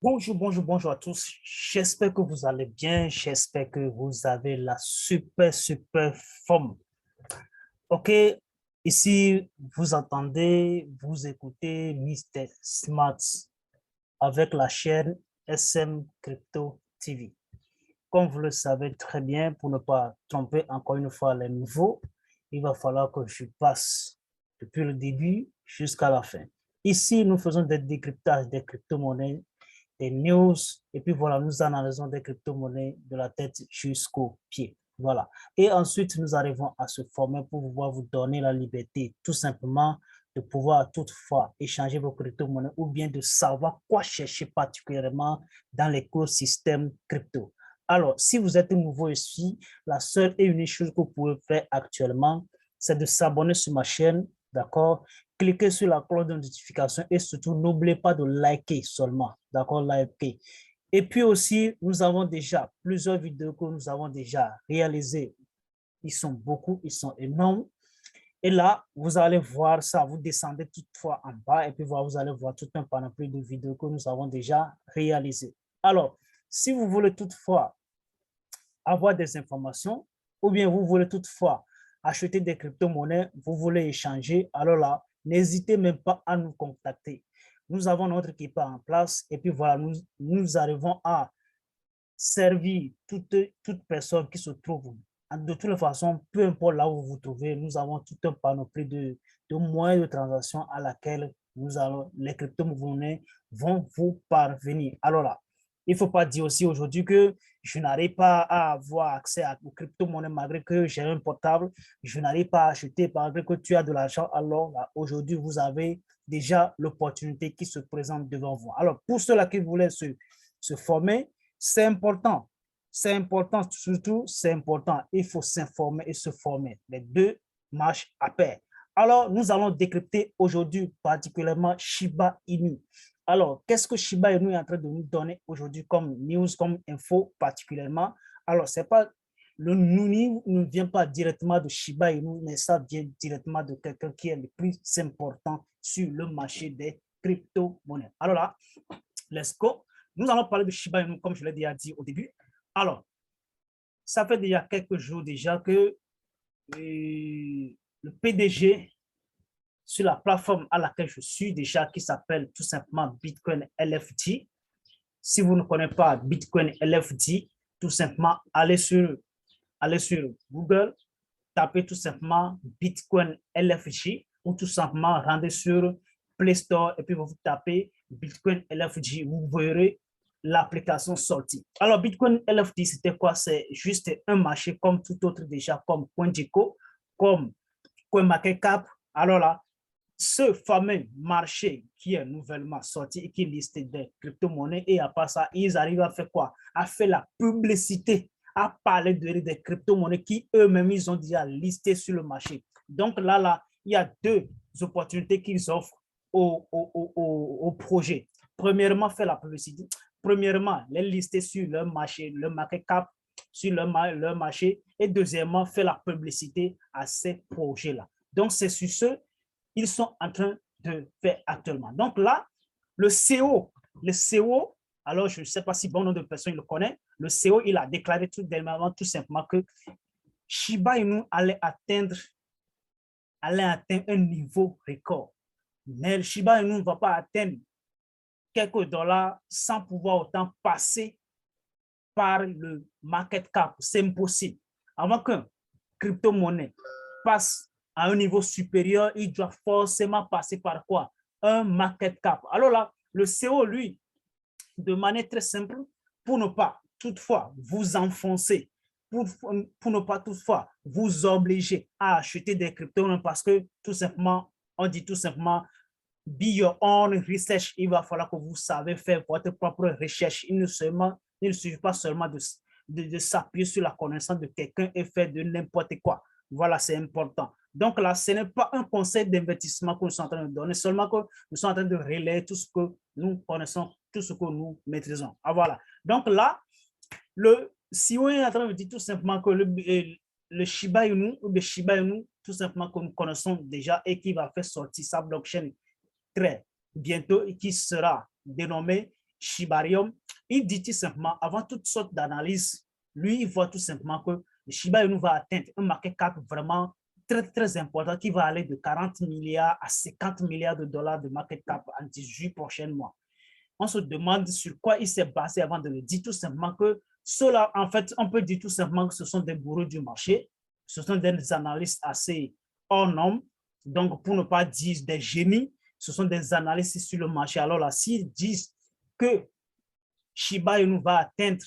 Bonjour, bonjour, bonjour à tous. J'espère que vous allez bien. J'espère que vous avez la super forme. OK, ici, vous entendez, vous écoutez Mr. Smart avec la chaîne SM Crypto TV. Comme vous le savez très bien, pour ne pas tromper encore une fois les nouveaux, il va falloir que je passe depuis le début jusqu'à la fin. Ici, nous faisons des décryptages des crypto-monnaies, des news, et puis voilà, nous analysons des crypto-monnaies de la tête jusqu'aux pieds. Voilà. Et ensuite, nous arrivons à se former pour pouvoir vous donner la liberté, tout simplement, de pouvoir toutefois échanger vos crypto-monnaies ou bien de savoir quoi chercher particulièrement dans l'écosystème crypto. Alors, si vous êtes nouveau ici, la seule et unique chose que vous pouvez faire actuellement, c'est de s'abonner sur ma chaîne, d'accord? Cliquez sur la cloche de notification et surtout, n'oubliez pas de liker seulement, d'accord? Liker. Et puis aussi, nous avons déjà plusieurs vidéos que nous avons déjà réalisées. Ils sont beaucoup, ils sont énormes. Et là, vous allez voir ça, vous descendez toutefois en bas et puis vous allez voir tout un panoplie de vidéos que nous avons déjà réalisées. Alors, si vous voulez toutefois avoir des informations ou bien vous voulez toutefois acheter des crypto-monnaies, vous voulez échanger, alors là, n'hésitez même pas à nous contacter. Nous avons notre équipe en place et puis voilà, nous arrivons à servir toute personne qui se trouve. De toute façon, peu importe là où vous vous trouvez, nous avons tout un panoplie de moyens de transaction à laquelle les crypto-monnaies vont vous parvenir. Alors là, il ne faut pas dire aussi aujourd'hui que je n'arrive pas à avoir accès aux crypto-monnaies malgré que j'ai un portable, je n'arrive pas à acheter malgré que tu as de l'argent. Alors là, aujourd'hui, vous avez déjà l'opportunité qui se présente devant vous. Alors, pour ceux-là qui voulaient se former, c'est important. C'est important, surtout, c'est important. Il faut s'informer et se former. Les deux marchent à pair. Alors, nous allons décrypter aujourd'hui particulièrement Shiba Inu. Alors, qu'est-ce que Shiba Inu est en train de nous donner aujourd'hui comme news, comme info particulièrement? Alors, c'est pas le Nuni ne vient pas directement de Shiba Inu, mais ça vient directement de quelqu'un qui est le plus important sur le marché des crypto-monnaies. Alors là, let's go. Nous allons parler de Shiba Inu, comme je l'ai déjà dit au début. Alors, ça fait déjà quelques jours déjà que le PDG sur la plateforme à laquelle je suis déjà, qui s'appelle tout simplement Bitcoin LFT. Si vous ne connaissez pas Bitcoin LFT, tout simplement, allez sur Google, tapez tout simplement Bitcoin LFG ou tout simplement rendez sur Play Store et puis vous tapez Bitcoin LFG, vous verrez l'application sortie. Alors, Bitcoin LFT, c'était quoi? C'est juste un marché comme tout autre déjà, comme CoinGecko, comme CoinMarketCap. Alors là, ce fameux marché qui est nouvellement sorti et qui liste des crypto-monnaies, et à part ça, ils arrivent à faire quoi? À faire la publicité, à parler des crypto-monnaies qui eux-mêmes, ils ont déjà listé sur le marché. Donc là, il y a deux opportunités qu'ils offrent au projet. Premièrement, faire la publicité. Premièrement, les lister sur le marché, le market cap, sur le marché. Et deuxièmement, faire la publicité à ces projets-là. Donc, c'est sur ce ils sont en train de faire actuellement. Donc là, le CEO, alors je ne sais pas si bon nombre de personnes le connaissent, le CEO, il a déclaré tout dernièrement, tout simplement que Shiba Inu allait atteindre un niveau record. Mais le Shiba Inu ne va pas atteindre quelques dollars sans pouvoir autant passer par le market cap. C'est impossible. Avant qu'un crypto-monnaie passe à un niveau supérieur, il doit forcément passer par quoi? Un market cap. Alors là, le CO, lui, de manière très simple, pour ne pas toutefois vous enfoncer, pour ne pas toutefois vous obliger à acheter des crypto-monnaies parce que tout simplement, on dit tout simplement, be your own research. Il va falloir que vous savez faire votre propre recherche. Il ne suffit pas seulement de s'appuyer sur la connaissance de quelqu'un et faire de n'importe quoi. Voilà, c'est important. Donc là, ce n'est pas un conseil d'investissement que nous sommes en train de donner, seulement que nous sommes en train de relayer tout ce que nous connaissons, tout ce que nous maîtrisons. Ah, voilà. Donc là, le CEO est en train de dire tout simplement que le Shiba Inu, ou le Shiba Inu, tout simplement que nous connaissons déjà et qui va faire sortir sa blockchain très bientôt et qui sera dénommé Shibarium, il dit tout simplement, avant toute sorte d'analyse, lui, il voit tout simplement que le Shiba Inu va atteindre un market cap vraiment très important qui va aller de 40 milliards à 50 milliards de dollars de market cap en 18 prochains mois. On se demande sur quoi il s'est basé avant de le dire, tout simplement que cela, en fait, on peut dire tout simplement que ce sont des gourous du marché, ce sont des analystes assez hors normes, donc pour ne pas dire des génies, ce sont des analystes sur le marché. Alors là, s'ils disent que Shiba Inu va atteindre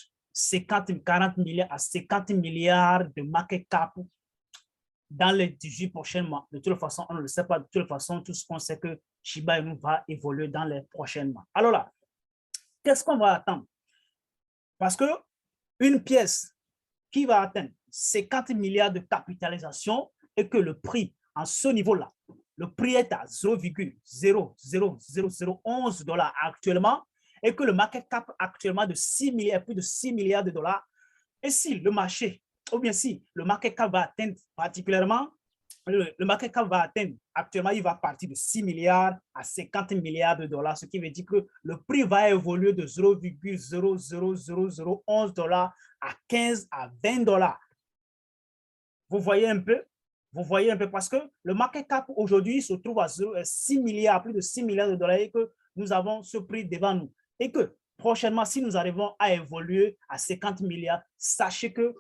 40 milliards à 50 milliards de market cap dans les 18 prochains mois. De toute façon, on ne le sait pas. De toute façon, tout ce qu'on sait que Shiba Inu va évoluer dans les prochains mois. Alors là, qu'est-ce qu'on va attendre? Parce que une pièce qui va atteindre 50 milliards de capitalisation et que le prix en ce niveau-là, le prix est à 0,00011 dollars actuellement et que le market cap actuellement de 6 milliards, plus de 6 milliards de dollars. Et si le marché, ou bien si le market cap va atteindre particulièrement, le market cap va atteindre, actuellement, il va partir de 6 milliards à 50 milliards de dollars, ce qui veut dire que le prix va évoluer de 0,00011 dollars à 15 à 20 dollars. Vous voyez un peu? Vous voyez un peu parce que le market cap aujourd'hui se trouve à 6 milliards, plus de 6 milliards de dollars et que nous avons ce prix devant nous. Et que prochainement, si nous arrivons à évoluer à 50 milliards, sachez que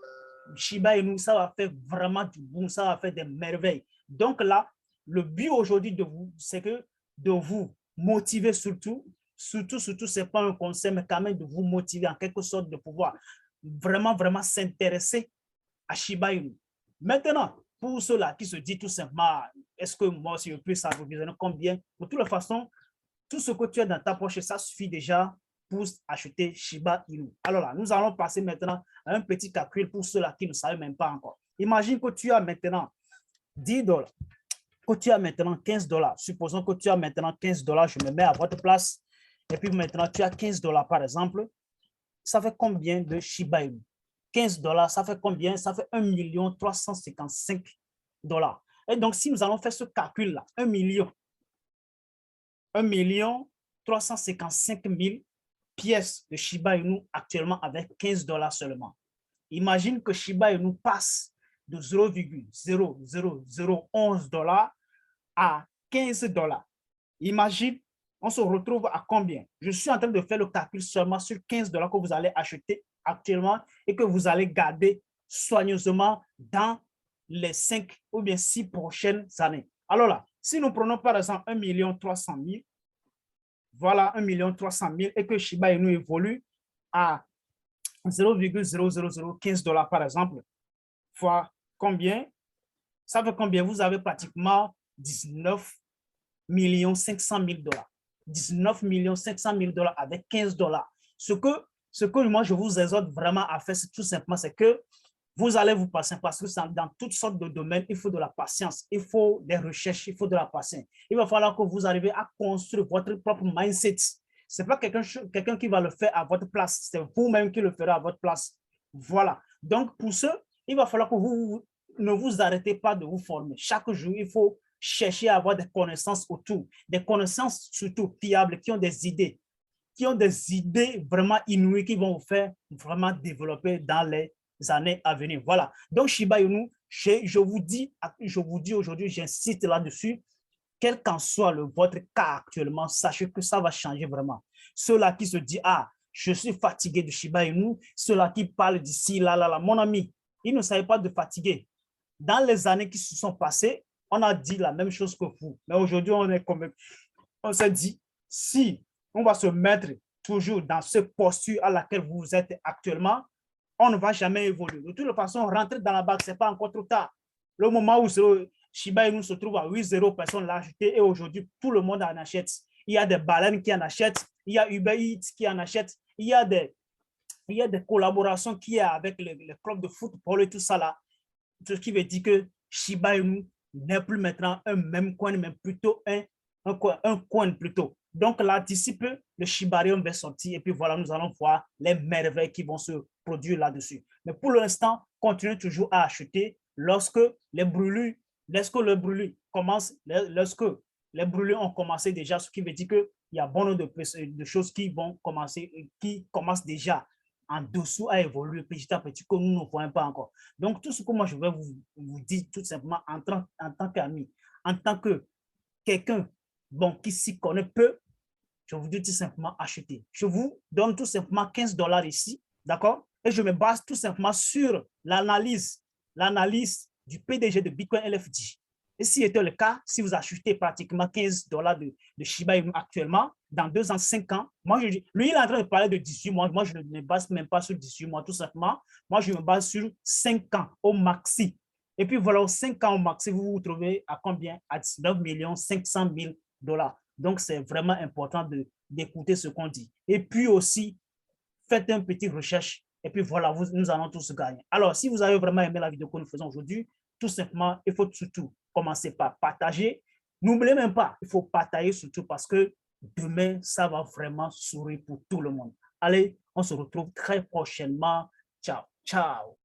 Shiba Inu, ça va faire vraiment du bon, ça va faire des merveilles. Donc là, le but aujourd'hui de vous, c'est que de vous motiver surtout, c'est pas un conseil, mais quand même de vous motiver en quelque sorte de pouvoir vraiment s'intéresser à Shiba Inu. Maintenant, pour ceux-là qui se disent tout simplement, est-ce que moi, si je peux s'approvisionner combien? De toute façon, tout ce que tu as dans ta poche, ça suffit déjà pour acheter Shiba Inu. Alors là, nous allons passer maintenant à un petit calcul pour ceux-là qui ne savent même pas encore. Imagine que tu as maintenant 10 dollars, que tu as maintenant 15 dollars. Supposons que tu as maintenant 15 dollars, je me mets à votre place. Et puis maintenant, tu as 15 dollars par exemple. Ça fait combien de Shiba Inu? 15 dollars, ça fait combien? Ça fait 1 355 dollars. Et donc, si nous allons faire ce calcul-là, 1 355 000 pièces de Shiba Inu actuellement avec 15 dollars seulement. Imagine que Shiba Inu passe de 0,0011 dollars à 15 dollars. Imagine, on se retrouve à combien? Je suis en train de faire le calcul seulement sur 15 dollars que vous allez acheter actuellement et que vous allez garder soigneusement dans les 5 ou bien 6 prochaines années. Alors là, si nous prenons par exemple 1 300 000, voilà 1 300 000 et que Shiba Inu évolue à 0,00015 dollars par exemple, fois combien? Ça fait combien? Vous avez pratiquement 19 500 000 dollars. 19 500 000 dollars avec 15 dollars. Ce que moi, je vous exhorte vraiment à faire, c'est tout simplement, c'est que vous allez vous passer parce que dans toutes sortes de domaines, il faut de la patience, il faut des recherches, il faut de la patience. Il va falloir que vous arriviez à construire votre propre mindset. Ce n'est pas quelqu'un qui va le faire à votre place, c'est vous-même qui le ferez à votre place. Voilà. Donc, pour ce, il va falloir que vous ne vous arrêtez pas de vous former. Chaque jour, il faut chercher à avoir des connaissances autour, des connaissances surtout fiables, qui ont des idées vraiment inouïes qui vont vous faire vraiment développer dans les années à venir. Voilà. Donc, Shiba Inu, je vous dis aujourd'hui, j'insiste là-dessus, quel qu'en soit votre cas actuellement, sachez que ça va changer vraiment. Ceux-là qui se disent, ah, je suis fatigué de Shiba Inu, ceux-là qui parlent d'ici, là, mon ami, ils ne savaient pas de fatiguer. Dans les années qui se sont passées, on a dit la même chose que vous. Mais aujourd'hui, on s'est dit, si on va se mettre toujours dans ce posture à laquelle vous êtes actuellement, on ne va jamais évoluer. De toute façon, rentrer dans la banque, ce n'est pas encore trop tard. Le moment où Shiba Inu se trouve à 8,0, personne l'a acheté et aujourd'hui, tout le monde en achète. Il y a des baleines qui en achètent, il y a Uber Eats qui en achète, il y a des collaborations qui y a avec les clubs de football et tout ça là. Ce qui veut dire que Shiba Inu n'est plus maintenant un même coin, mais plutôt un coin plutôt. Donc là, d'ici peu, le Shibarium va sortir et puis voilà, nous allons voir les merveilles qui vont se produire là-dessus. Mais pour l'instant, continuez toujours à acheter lorsque les brûlures ont commencé déjà, ce qui veut dire que il y a bon nombre de choses qui vont commencer, qui commencent déjà en dessous à évoluer petit à petit que nous ne voyons pas encore. Donc, tout ce que moi, je vais vous dire tout simplement en tant qu'ami, en tant que quelqu'un bon, qui s'y connaît peu, je vous dis tout simplement acheter. Je vous donne tout simplement 15 dollars ici, d'accord? Et je me base tout simplement sur l'analyse du PDG de Bitcoin LFD. Et si c'était le cas, si vous achetez pratiquement 15 dollars de Shiba Inu actuellement, dans 2 ans, 5 ans, moi, lui, il est en train de parler de 18 mois. Moi, je ne me base même pas sur 18 mois, tout simplement. Moi, je me base sur 5 ans au maxi. Et puis voilà, aux 5 ans au maxi, vous vous trouvez à combien? À 19 500 000 dollars. Donc, c'est vraiment important d'écouter ce qu'on dit. Et puis aussi, faites une petite recherche et puis voilà, nous allons tous gagner. Alors, si vous avez vraiment aimé la vidéo que nous faisons aujourd'hui, tout simplement, il faut surtout commencer par partager. N'oubliez même pas, il faut partager surtout parce que demain, ça va vraiment sourire pour tout le monde. Allez, on se retrouve très prochainement. Ciao, ciao.